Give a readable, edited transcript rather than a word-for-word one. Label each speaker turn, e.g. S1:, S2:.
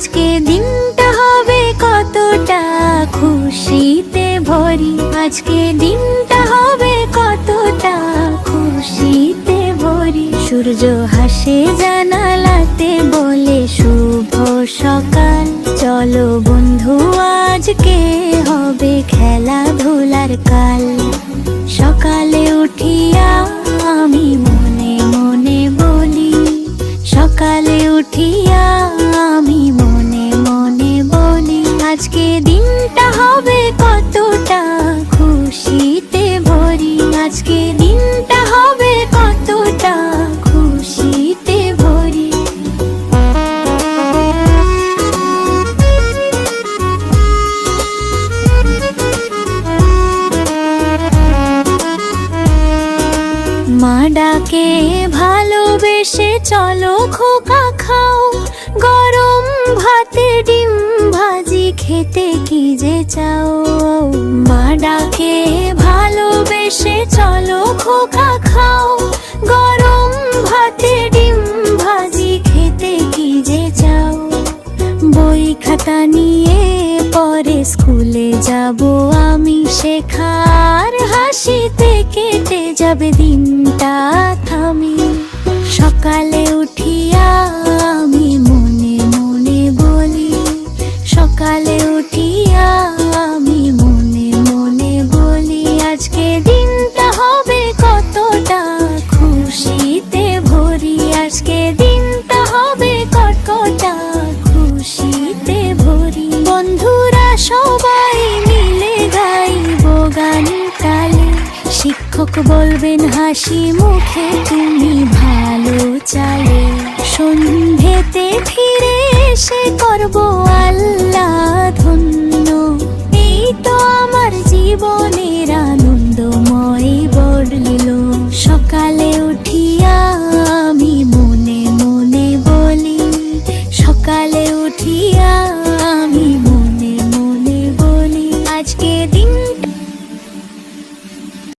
S1: আজকে দিনটা হবে কতটা খুশিতে ভরি, আজকে দিনটা হবে কতটা খুশিতে ভরি। সূর্য হাসে জানালাতে বলে শুভ সকাল, চলো বন্ধু আজকে হবে খেলাধুলার কাল। সকালে উঠিয়া আমি মনে মনে বলি, সকালে উঠিয়া আমি মনে মনে বলি, আজকে দিনটা হবে কতটা খুশিতে ভরি, আজকে দিনটা হবে কতটা খুশিতে ভরি। মা ডাকে ভালোবেসে চলো খোকা খাও, গরম ভাতে ডিম ভাজি খেতে কি যে চাও। মা ডাকে ভালোবেসে চলো খোকা খাও, গরম ভাতে ডিম ভাজি খেতে কি যে চাও। বই খাতা নিয়ে পরে স্কুলে যাব আমি, শেখার হাসিতে কেটে যাবে দিনটা থামি। সকালে উঠিয়া আমি মনে মনে বলি, সকালে উঠিয়া আমি মনে মনে বলি, আজকে দিনটা হবে কতটা খুশিতে ভরি, আজকে দিনটা হবে কতটা খুশিতে ভরি। বন্ধুরা সবাই মিলে গাইব গান তালে, শিক্ষক বলবেন হাসি মুখে তুমি ভালো চালে। সন্ধেতে ফিরে এসে করব আল্লাহ ধন্য।